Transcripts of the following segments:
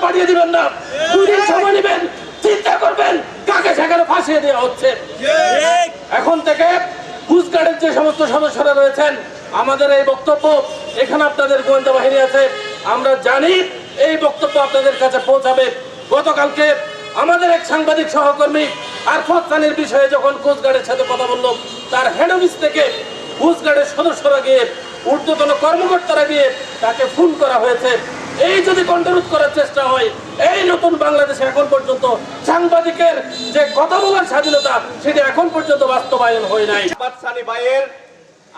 পাঠিয়ে দিবেন না, 2 দিন সময় নেবেন, চিন্তা করবেন কাকে সেখানে ফাঁসিয়ে দেওয়া হচ্ছে। এখন থেকে কোস্টগার্ডের যে সমস্ত সদস্যরা রয়েছেন, আমাদের এই বক্তব্য, এখানে আপনাদের গোয়েন্দা বাহিনী আছে, আমরা জানি এই বক্তব্য আপনাদের কাছে পৌঁছাবে। গতকালকে আমাদের এক সাংবাদিক সহকর্মী আরফাত সানির বিষয়ে যখন কোস্টগার্ডের সাথে কথা বলল, তার হেড অফিস থেকে কোস্টগার্ডের সদস্যরা গিয়ে, ঊর্ধ্বতন কর্মকর্তারা গিয়ে তাকে ফোন করা হয়েছে। এই যদি কন্ট্রোল করার চেষ্টা হয়, এই নতুন বাংলাদেশে এখন পর্যন্ত সাংবাদিকের যে কথা বলার স্বাধীনতা, সেটা এখন পর্যন্ত বাস্তবায়ন হয় নাই। আরফাত সানি ভাইয়ের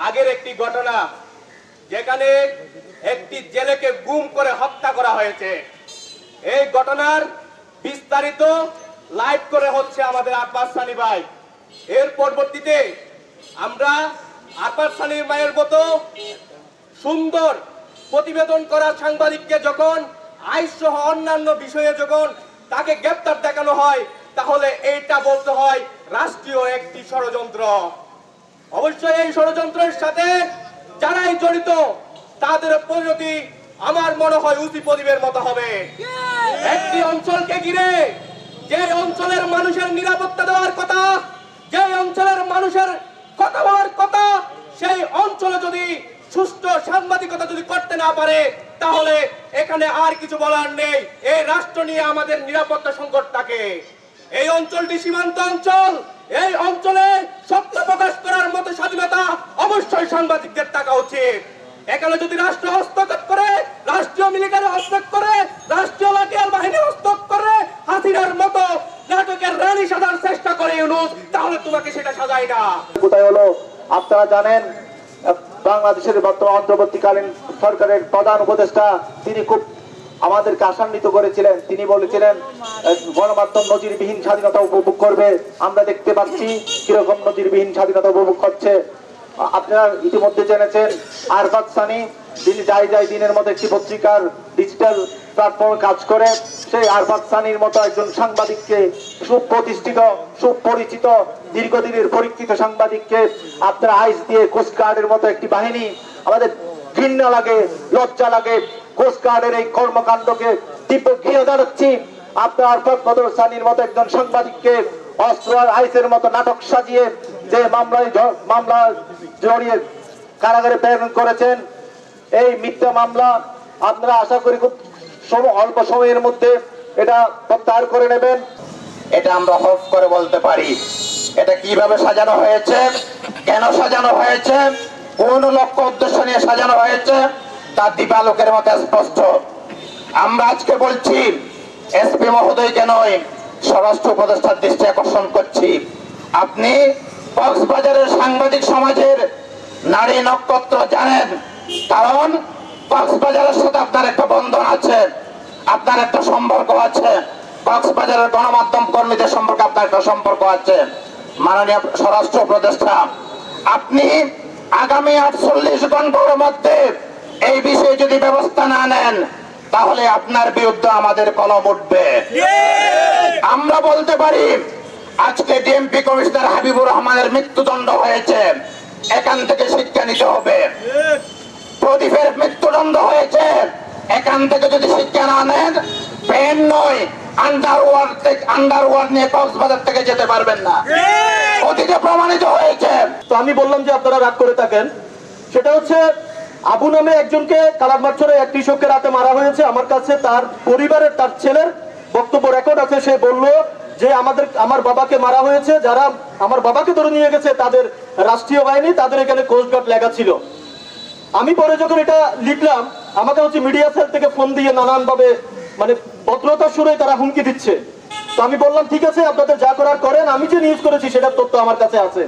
আগের একটি ঘটনা, যেখানে একটি জেলেকে গুম করে হত্যা করা হয়েছে, এই ঘটনার বিস্তারিত লাইভ করে হচ্ছে আমাদের আরফাত সানি ভাই। এর পরবর্তীতে আমরা আরফাত সানি ভাইয়ের মতো সুন্দর প্রতিবেদন করা সাংবাদিককে যখন আইন সহ অন্যান্য বিষয়ে যখন তাকে গ্রেপ্তার দেখানো হয়, তাহলে এইটা বলতে হয় রাষ্ট্রীয় একটি ষড়যন্ত্র। অবশ্যই এই ষড়যন্ত্রের সাথে যারাই জড়িত, তাদের পরিণতি আমার মনে হয় উচিত প্রদীপের মতো হবে। একটি অঞ্চলকে ঘিরে, যে অঞ্চলের মানুষের নিরাপত্তা দেওয়ার কথা, যে অঞ্চলের মানুষের কথা বলার কথা, সেই অঞ্চলে যদি সুষ্ঠু সাংবাদিকতা যদি করতে না পারে, তাহলে এখানে আর কিছু বলার নেই। এই রাষ্ট্র নিয়ে আমাদের নিরাপত্তা সংকট থাকে। এই অঞ্চলটি সীমান্ত অঞ্চল, এই অঞ্চলে সত্য প্রকাশ করার মতো স্বাধীনতা অবশ্যই সাংবাদিকদের থাকা উচিত। এখানে যদি রাষ্ট্র হস্তক্ষেপ করে, রাষ্ট্রীয় মিলিটারি হস্তক্ষেপ করে, রাষ্ট্রীয় লাঠিয়াল বাহিনী হস্তক্ষেপ করে, হাসিনার মতো নাটকের রানী সাজার চেষ্টা করে ইউনূস, তাহলে তোমাকে সেটা সাজায় না। কোথায় হলো আপনারা জানেন, বাংলাদেশের বর্তমান অন্তর্বর্তীকালীন সরকারের প্রধান উপদেষ্টা তিনি খুব আমাদেরকে আশান্বিত করেছিলেন। তিনি বলেছিলেন গণমাধ্যম নজিরবিহীন স্বাধীনতা উপভোগ করবে। আমরা দেখতে পাচ্ছি কিরকম নজিরবিহীন স্বাধীনতা উপভোগ করছে। আপনারা ইতিমধ্যে জেনেছেন আরফাত সানি, তিনি যাই দিনের মতো একটি পত্রিকার ডিজিটাল প্ল্যাটফর্মে কাজ করে, সেই আরফাত সানির মতো একজন সাংবাদিককে, সুপ্রতিষ্ঠিত সুপরিচিত দীর্ঘদিনের পরীক্ষিত সাংবাদিককে আপনারা আইস দিয়ে কোস্টগার্ডের মতো একটি বাহিনী, আমাদের ঘৃণা লাগে, লজ্জা লাগে। কোস্টগার্ডের এই কর্মকাণ্ডকে তীব্র ঘৃণা জানাচ্ছি। আপনার আরফাত সানির মতো একজন সাংবাদিককে অস্ত্র আর আইসের মতো নাটক সাজিয়ে যে মামলা জড়িয়ে কারাগারে প্রেরণ করেছেন, এই মিথ্যা মামলা আপনারা আশা করি খুব অল্প সময়ের মধ্যে এটা প্রত্যাহার করে নেবেন। এটা আমরা হফ করে বলতে পারি। এটা কিভাবে সাজানো হয়েছে, কেন সাজানো হয়েছে, কোন লক্ষ্য উদ্দেশ্য নিয়ে সাজানো হয়েছে, তা দীপালোকের মতো স্পষ্ট। আমরা আজকে বলছি, এসপি মহোদয়কে নয়, স্বরাষ্ট্র উপদেষ্টার দৃষ্টি আকর্ষণ করছি। আপনি কক্সবাজারের সাংবাদিক সমাজের নারী নক্ষত্র জানেন, কারণ কক্সবাজারের সাথে আপনার একটা বন্ধন আছে, আপনার একটা সম্পর্ক আছে, কক্সবাজারের গণমাধ্যম কর্মীদের সম্পর্কে আপনার একটা সম্পর্ক আছে। মাননীয় স্বরাষ্ট্র উপদেষ্টা, আপনি আগামী 48 ঘন্টার মধ্যে এই বিষয়ে যদি ব্যবস্থা না নেন, তাহলে আপনার বিরুদ্ধে আমাদের কলম উঠবে। আমরা বলতে পারি, আজকে ডিএমপি কমিশনার হাবিবুর রহমানের মৃত্যুদণ্ড হয়েছে, এখান থেকে শিক্ষা নিতে হবে। প্রদীপের মৃত্যুদণ্ড হয়েছে, এখান থেকে যদি শিক্ষা না নেন, পেন নয় আন্ডারওয়ার্ল্ড নিয়ে কক্সবাজার থেকে যেতে পারবেন না। অতীতে প্রমাণিত হয়েছে। তো আমি বললাম যে আপনারা রাগ করে থাকেন, সেটা হচ্ছে আবু নামে একজনকে কালারমার্চরে এক কৃষককে রাতে মারা হয়েছে। আমার কাছে তার পরিবারের, তার ছেলের বক্তব্য রেকর্ড আছে। সে বলল যে আমার বাবাকে মারা হয়েছে, যারা আমার বাবাকে ধরে নিয়ে গেছে তাদের রাষ্ট্রীয় বাহিনী, তাদের এখানে কোস্টগার্ড লেখা ছিল। আমি পরে যখন এটা লিখলাম, আমাকে হচ্ছে মিডিয়া সেল থেকে ফোন দিয়ে নানান ভাবে মানে ভদ্রতার সুরে তারা হুমকি দিচ্ছে। তো আমি বললাম ঠিক আছে, আপনাদের যা করার করেন, আমি যে নিউজ করেছি সেটার তথ্য আমার কাছে আছে।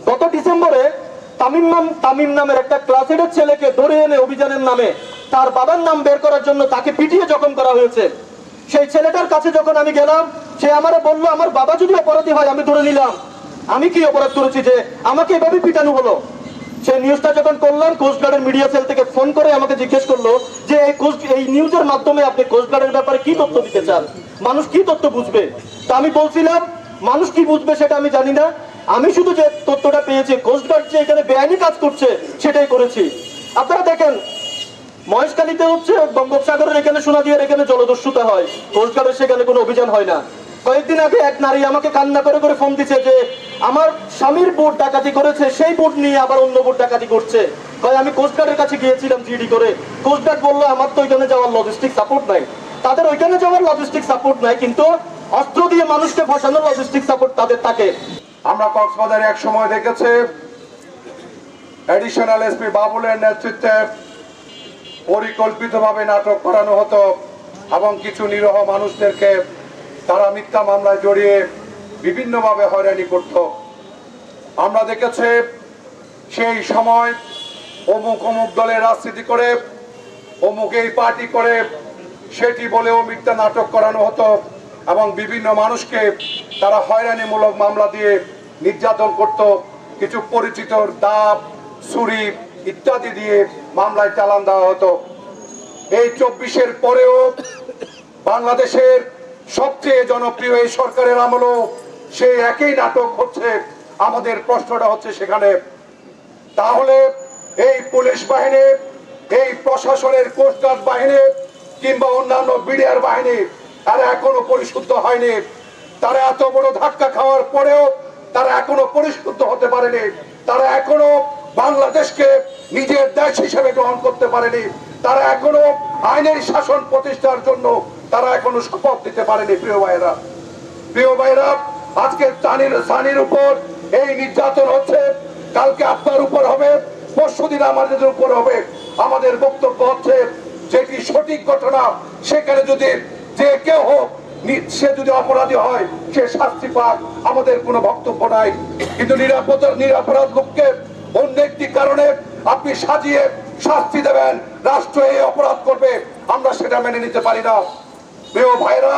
গত ডিসেম্বরে তামিম নামের একটা ক্লাস 8-এর ছেলেকে ধরে এনে অভিযানের নামে তার বাবার নাম বের করার জন্য তাকে পিটিয়ে জখম করা হয়েছে। সেই ছেলেটার কাছে যখন আমি গেলাম, সে আমারে বলল, আমার বাবা যদি অপরাধী হয় আমি ধরে নিলাম, আমি কি অপরাধ করেছি যে আমাকে এভাবে পিটানো হলো। সেই নিউজটা যখন করলাম, কোস্টগার্ডের মিডিয়া সেল থেকে ফোন করে আমাকে জিজ্ঞেস করলো যে এই নিউজের মাধ্যমে আপনি কোস্টগার্ডের ব্যাপারে কি তথ্য দিতে চান, মানুষ কি তথ্য বুঝবে। তা আমি বলছিলাম, মানুষ কি বুঝবে সেটা আমি জানি না, আমি শুধু যে তথ্যটা পেয়েছি কোস্টগার্ড যে এখানে বেআইনি কাজ করছে সেটাই করেছি। আপনারা দেখেন, মহেশখালীতে হচ্ছে বঙ্গোপসাগরের এখানে সোনাদিয়ার এখানে জলদস্যুতা হয়, কোস্টগার্ডের সেখানে কোনো অভিযান হয় না। কয়েকদিন আগে এক নারী আমাকে কান্না করে করে ফোন দিচ্ছে যে আমার স্বামীর বোট ডাকাতি করেছে, সেই বোট নিয়ে আবার অন্য বোট ডাকাতি করছে। আমি কোস্টগার্ডের কাছে গিয়েছিলাম জিডি করে, কোস্টগার্ড বললো আমার তো ওইখানে যাওয়ার লজিস্টিক সাপোর্ট নাই। তাদের ওইখানে যাওয়ার লজিস্টিক সাপোর্ট নাই, কিন্তু অস্ত্র দিয়ে মানুষকে ফাঁসানোর লজিস্টিক সাপোর্ট তাদের থাকে। আমরা কক্সবাজারে এক সময় দেখেছি অ্যাডিশনাল এসপি বাবুলের নেতৃত্বে পরিকল্পিতভাবে নাটক করানো হতো এবং কিছু নিরীহ মানুষদেরকে তারা মিথ্যা মামলায় জড়িয়ে বিভিন্নভাবে হয়রানি করত। আমরা দেখেছি সেই সময় অমুক অমুক দলের রাজনীতি করে, অমুক এই পার্টি করে, সেটি বলেও মিথ্যা নাটক করানো হতো এবং বিভিন্ন মানুষকে তারা হয়রানিমূলক মামলা দিয়ে নির্যাতন করত। কিছু পরিচিত দাব, ছুরি ইত্যাদি দিয়ে মামলায় চালান দেওয়া হতো। এই 24-এর পরেও বাংলাদেশের সবচেয়ে জনপ্রিয় এই সরকারের আমলেও সেই একই নাটক হচ্ছে। আমাদের প্রশ্নটা হচ্ছে সেখানে, তাহলে এই পুলিশ বাহিনী, এই প্রশাসনের কোস্টগার্ড বাহিনী কিংবা অন্যান্য বিডিআর বাহিনী তারা এখনো পরিশুদ্ধ হয়নি। তারা এত বড় ধাক্কা খাওয়ার পরেও তারা এখনো পরিশুদ্ধ হতে পারেনি। তারা এখনো বাংলাদেশকে নিজের দেশ হিসেবে গ্রহণ করতে পারেনি। তারা এখনো আইনের শাসন প্রতিষ্ঠার জন্য তারা এখনো শপথ দিতে পারেনি। প্রিয় ভাইরা, আজকে সানির উপর এই নির্যাতন হচ্ছে, কালকে আপনার উপর হবে, পরশুদিন আমাদের উপর হবে। আমাদের বক্তব্য হচ্ছে যেটি সঠিক ঘটনা সেখানে যদি যে কেউ হোক সে যদি অপরাধী হয় সে শাস্তি পাক, আমাদের কোনো বক্তব্য নাই। কিন্তু নিরাপরাধ লোককে অন্য একটি কারণে আপনি সাজিয়ে শাস্তি দেবেন, রাষ্ট্র এই অপরাধ করবে, আমরা সেটা মেনে নিতে পারি না। প্রিয় ভাইরা,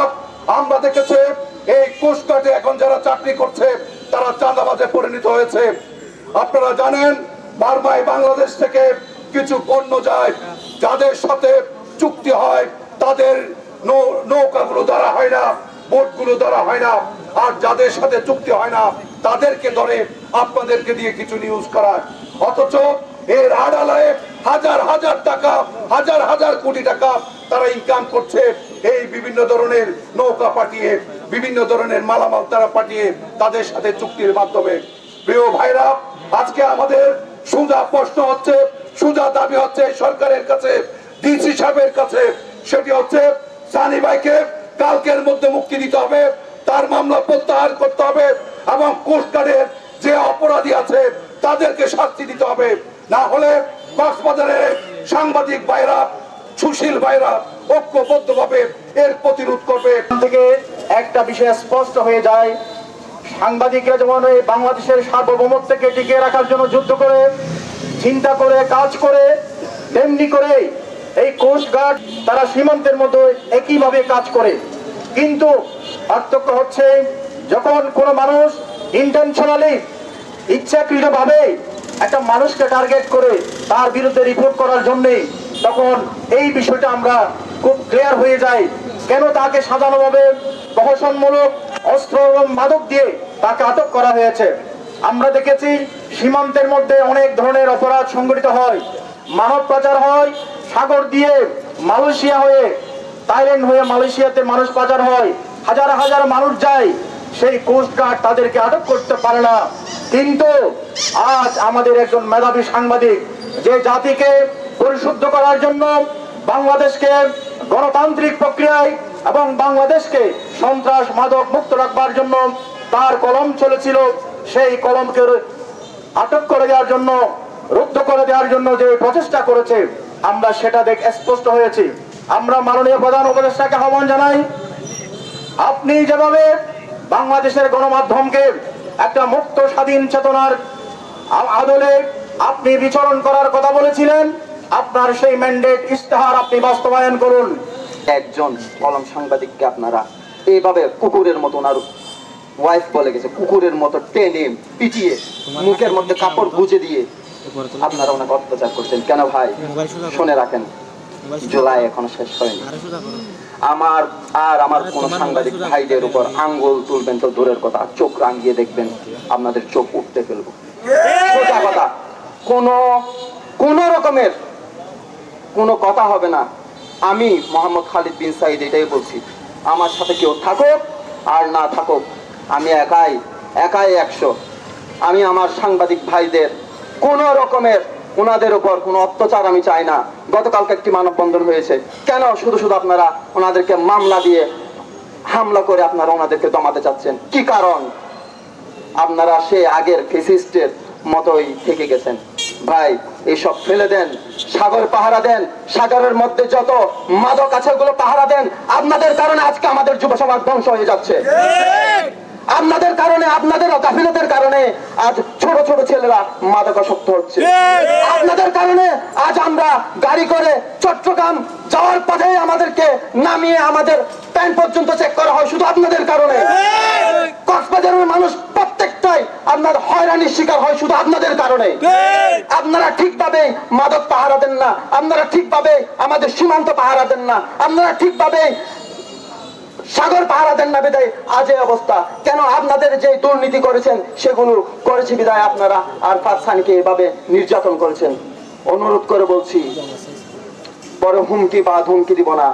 আমরা দেখেছি এই কোস্টগার্ডে এখন যারা চাকরি করছে তারা চাঁদাবাজে পরিণত হয়েছে। আপনারা জানেন বার্মায় বাংলাদেশ থেকে কিছু পণ্য যায়, যাদের সাথে চুক্তি হয় তাদের নৌকাগুলো ধরা হয় না, বোটগুলো ধরা হয় না, আর যাদের সাথে চুক্তি হয় না তাদেরকে ধরে আপনাদেরকে দিয়ে কিছু নিউজ করায়। অথচ এর আড়ালে হাজার হাজার টাকা, হাজার হাজার কোটি টাকা তারা ইনকাম করছে এই বিভিন্ন ধরনের নৌকা পাঠিয়ে, বিভিন্ন ধরনের মালামাল তারা পাঠিয়ে তাদের সাথে চুক্তির মাধ্যমে। প্রিয় ভাইরা, আজকে আমাদের সোজা প্রশ্ন হচ্ছে, সোজা দাবি হচ্ছে সরকারের কাছে, ডিসি সাহেবের কাছে, সেটি হচ্ছে সানি ভাইকে কালকের মধ্যে মুক্তি দিতে হবে, তার মামলা প্রত্যাহার করতে হবে এবং কোস্টগার্ডের যে অপরাধী আছে তাদেরকে শাস্তি দিতে হবে। না হলে কক্সবাজারের সাংবাদিক ভাইরা, সুশীল ভাইরা ঐক্যবদ্ধভাবে এর প্রতিরোধ করবে। থেকে একটা বিষয় স্পষ্ট হয়ে যায়, সাংবাদিকরা যেমন এই বাংলাদেশের সার্বভৌমত্বকে টিকিয়ে রাখার জন্য যুদ্ধ করে, চিন্তা করে, কাজ করে, তেমনি করে এই কোস্টগার্ড তারা সীমান্তের মধ্যে একইভাবে কাজ করে। কিন্তু পার্থক্য হচ্ছে যখন কোনো মানুষ ইন্টেনশনালি, ইচ্ছাকৃতভাবে একটা মানুষকে টার্গেট করে তার বিরুদ্ধে রিপোর্ট করার জন্যে, তখন এই বিষয়টা আমরা খুব ক্লিয়ার হয়ে যায় কেন তাকে সাজানোভাবে প্রহসনমূলক অস্ত্র এবং মাদক দিয়ে তাকে আটক করা হয়েছে। আমরা দেখেছি সীমান্তের মধ্যে অনেক ধরনের অপরাধ সংঘটিত হয়, মানব পাচার হয়, সাগর দিয়ে মালয়েশিয়া হয়ে, থাইল্যান্ড হয়ে মালয়েশিয়াতে মানুষ পাচার হয়, হাজার হাজার মানুষ যায়, সেই কোস্টগার্ড তাদেরকে আটক করতে পারে না। কিন্তু আজ আমাদের একজন মেধাবী সাংবাদিক যে জাতিকে পরিশুদ্ধ করার জন্য, বাংলাদেশকে গণতান্ত্রিক প্রক্রিয়ায় এবং বাংলাদেশকে সন্ত্রাস মাদক মুক্ত রাখবার জন্য তার কলম চলেছিল, সেই কলমকে আটক করে দেওয়ার জন্য, রুদ্ধ করে দেওয়ার জন্য যে প্রচেষ্টা করেছে, আমরা সেটা দেখে স্পষ্ট হয়েছি। আমরা মাননীয় প্রধান উপদেষ্টাকে আহ্বান জানাই, আপনি যেভাবে বাংলাদেশের গণমাধ্যমকে একটা মুক্ত স্বাধীন চেতনার আদলে আপনি বিচরণ করার কথা বলেছিলেন, আপনার সেই ম্যান্ডেট ইস্তেহার আপনি বাস্তবায়ন করুন। একজন কলম সাংবাদিককে আপনারা এইভাবে কুকুরের মতো, ওনার ওয়াইফ বলে গেছে, কুকুরের মতো টেনে পিটিয়ে মুখের মধ্যে কাপড় গুজে দিয়ে আপনারা ওনাকে অত্যাচার করছেন কেন ভাই? শুনে রাখেন, জুলাই এখনো শেষ হয়নি। আমার কোন সাংবাদিক ভাইদের উপর আঙ্গুল তুলবেন তো দূরের কথা, চোখ রাঙিয়ে দেখবেন আপনাদের চোখ উঠতে ফেলবো। সোজা কথা, কোন রকমের কোনো কথা হবে না। আমি মোহাম্মদ খালিদ বিন সাইদ এটাই বলছি, আমার সাথে কেউ থাকুক আর না থাকুক, আমি একাই 100। আমি আমার সাংবাদিক ভাইদের কোনো রকমের ওনাদের উপর কোনো অত্যাচার আমি চাই না। গতকালকে একটি মানববন্ধন হয়েছে, কেন শুধু শুধু আপনারা ওনাদেরকে মামলা দিয়ে হামলা করে আপনারা ওনাদেরকে দমাতে চাচ্ছেন? কি কারণ? আপনারা সে আগের ফেসিস্টের মতোই থেকে গেছেন। ভাই এইসব ফেলে দেন, সাগর পাহারা দেন, সাগরের মধ্যে যত মাদক আছে ওগুলো পাহারা দেন। আপনাদের কারণে আজকে আমাদের যুব সমাজ ধ্বংস হয়ে যাচ্ছে। আপনাদের কারণে, আপনাদের গাফিলতের কারণে আজ ছোট ছোট ছেলেরা মাদকাসক্ত হচ্ছে। আপনাদের কারণে আজ আমরা গাড়ি করে চট্টগ্রাম যাওয়ার পথে আমাদেরকে নামিয়ে আমাদের প্যান্ট পর্যন্ত চেক করা হয়, শুধু আপনাদের কারণে। কক্সবাজারের মানুষ প্রত্যেকটাই আপনার হয়রানির শিকার হয় শুধু আপনাদের কারণে। আপনারা ঠিকভাবে মাদক পাহারা দেন না, আপনারা ঠিকভাবে আমাদের সীমান্ত পাহারা দেন না, আপনারা ঠিকভাবে সাগর পাহারা দেন না, বিদায় আজ এই অবস্থা। কেন? আপনাদের যে দুর্নীতি করেছেন সেগুলো করেছে বিদায় আপনারা আরফাত সানিকে এভাবে নির্যাতন করেছেন। অনুরোধ করে বলছি, বড় হুমকি বা ধুমকি দিব না,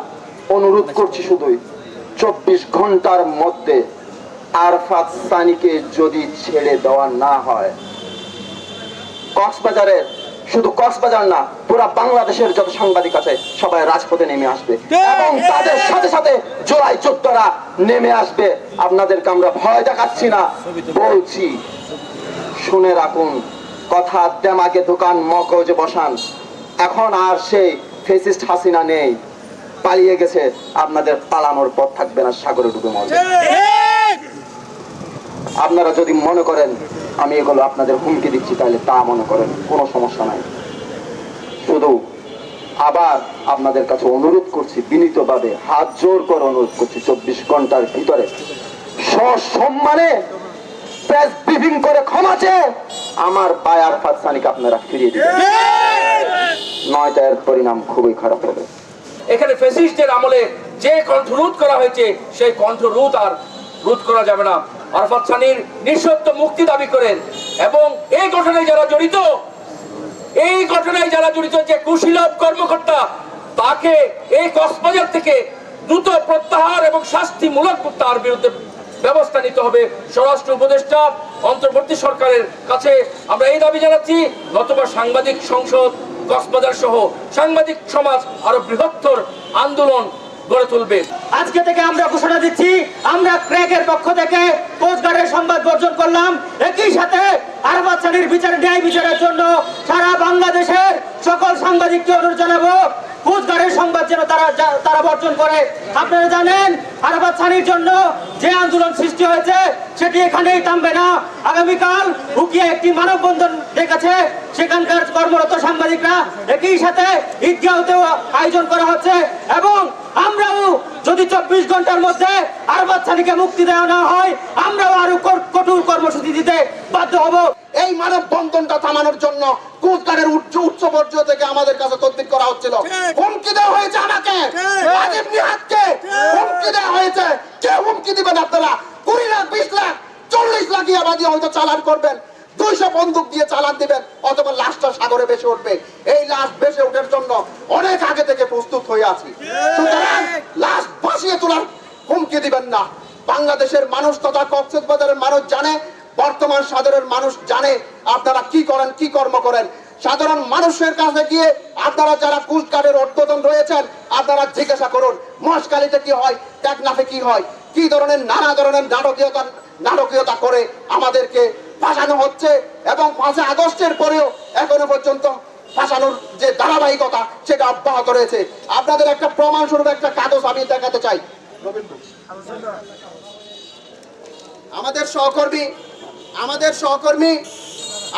অনুরোধ করছি শুধুই 24 ঘন্টার মধ্যে আরফাত সানিকে যদি ছেড়ে দেওয়া না হয়, কক্সবাজারের, শুধু কক্সবাজার না পুরা বাংলাদেশের যত সাংবাদিক আছে সবাই রাজপথে নেমে আসবে এবং তাদের সাথে সাথে জোড়াই যোদ্ধারা নেমে আসবে। আপনাদেরকে আমরা ভয় দেখাচ্ছি না, বলছি শুনে রাখুন। কথা দেমাগে দোকান মগজে বসান। এখন আর সেই ফেসিস্ট হাসিনা নেই, পালিয়ে গেছে। আপনাদের পালানোর পথ থাকবে না, সাগরে ডুবে মরবে। আপনারা যদি মনে করেন আমি এগুলো আপনাদের হুমকি দিচ্ছি তাহলে তা মনে করেন, কোনো সমস্যা নাই। শুধু আবার আপনাদের কাছে অনুরোধ করছি, বিনীতভাবে হাত জোর করে অনুরোধ করছি, 24 ঘন্টার ভিতরে সসম্মানে প্রেস ব্রিফিং করে ক্ষমা চেয়ে আমার ভাই আরফাত সানিকে আপনারা ফিরিয়ে দিবেন, নয়তো এর পরিণাম খুবই খারাপ হবে। এখানে ফ্যাসিস্টের আমলে যে কণ্ঠ রোধ করা হয়েছে সেই কণ্ঠ রোধ আর রোধ করা যাবে না। আরফাত সানির নিঃশর্ত মুক্তি দাবি করেন এবং এই ঘটনায় যারা জড়িত, এই ঘটনায় যারা জড়িত যে কুশীলব কর্মকর্তা, তাকে এই কক্সবাজার থেকে দ্রুত প্রত্যাহার এবং শাস্তিমূলক তার বিরুদ্ধে ব্যবস্থা নিতে হবে। স্বরাষ্ট্র উপদেষ্টা, অন্তর্বর্তী সরকারের কাছে আমরা এই দাবি জানাচ্ছি, নতুবা সাংবাদিক সংসদ কক্সবাজার সহ সাংবাদিক সমাজ আরো বৃহত্তর আন্দোলন গড়ে তুলবে। আজকে থেকে আমরা ঘোষণা দিচ্ছি, আমরা ক্র্যাকের পক্ষ থেকে কোস্টগার্ডের সংবাদ বর্জন করলাম। একই সাথে আরফাত সানির ন্যায় বিচারের জন্য সারা বাংলাদেশের সকল সাংবাদিককে অনুরোধ জানাবো কোস্টগার্ডের সংবাদ যেন তারা বর্জন করে। আপনারা জানেন আরফাত সানির জন্য যে আন্দোলন সৃষ্টি হয়েছে সেটি এখানেই থামবে না। আগামীকাল হুকিয়া একটি মানববন্ধন ডেকেছে, সেখানকার কর্মরত সাংবাদিকরা। একই সাথে ঈদগাহতেও আয়োজন করা হচ্ছে এবং আমরাও যদি 24 ঘন্টার মধ্যে আরফাত সানিকে মুক্তি দেওয়া না হয়, আমরাও আরো কঠোর কর্মসূচি দিতে বাধ্য হব। এই মানববন্ধনটা থামানোর জন্য কোস্টগার্ডের উচ্চ পর্যায় থেকে আমাদের কাছে তদবির করা হচ্ছিল। হুমকি দেওয়া হয়েছে আমাকে, আজিম নিহাতকে হুমকি দেওয়া হয়েছে। কে হুমকি দিবেন আপনারা? 20 লাখ, 20 লাখ, 40 লাখ ইয়াবা দিয়ে হয়তো চালান করবেন, 200 বন্দুক দিয়ে চালান দিবেন, অথবা লাশটা সাগরে ভেসে উঠবে। এই লাশ ভেসে ওঠার জন্য অনেক আগে থেকে প্রস্তুত হয়ে আছি। সুতরাং লাশ ভাসিয়ে তোলার হুমকি দিবেন না। বাংলাদেশের মানুষ তথা কক্সবাজারের মানুষ জানে, বর্তমান সাধারণ মানুষ জানে আপনারা কি করেন, কি কর্ম করেন। সাধারণ মানুষের কাছে গিয়ে আপনারা যারা কোস্টগার্ডের ঊর্ধ্বতন রয়েছেন আপনারা জিজ্ঞাসা করুন মহেশখালীতে কি হয়, টেকনাফে কি হয়, কি ধরনের নানা ধরনের নাটকীয়তা করে আমাদেরকে ফাঁসানো হচ্ছে এবং 5 আগস্টের পরেও এখনো পর্যন্ত ফাঁসানোর যে ধারাবাহিকতা সেটা অব্যাহত রয়েছে। আপনাদের একটা প্রমাণ স্বরূপ একটা কাগজ আমি দেখাতে চাই। আমাদের সহকর্মী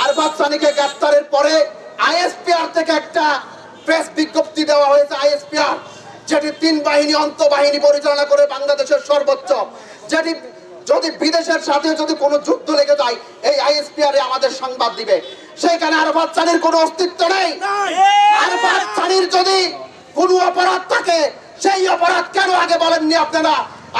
আরফাত সানিকে গ্রেফতারের পরে আইএসপিআর থেকে একটা প্রেস বিজ্ঞপ্তি দেওয়া হয়েছে। আইএসপিআর যেটি 3 বাহিনী অন্তঃবাহিনী পরিচালনা করে বাংলাদেশের সর্বোচ্চ, যেটি যদি বিদেশের সাথে যদি কোনো যুদ্ধ লেগে যায় এই আইএসপিআর আমাদের সংবাদ দিবে। সেখানে আরফাত সানির কোনো অস্তিত্ব নেই। আরফাত সানির যদি কোনো অপরাধ থাকে সেই অপরাধ কেন আগে বলেননি আপনারা?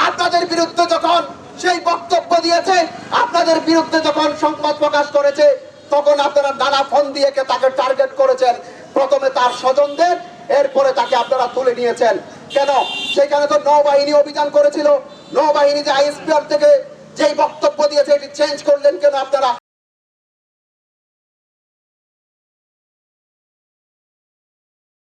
আপনাদের বিরুদ্ধে যখন সেই বক্তব্য দিয়েছে, আপনাদের বিরুদ্ধে যখন সংবাদ প্রকাশ করেছে, তখন আপনারা নানা ফোন দিয়ে তাকে টার্গেট করেছেন। প্রথমে তার স্বজনদের, এরপরে তাকে আপনারা তুলে নিয়েছেন কেন? সেখানে তো নৌবাহিনী অভিযান করেছিল, নৌবাহিনী যে আইএসপিআর থেকে যেই বক্তব্য দিয়েছে এটি চেঞ্জ করলেন কেন আপনারা?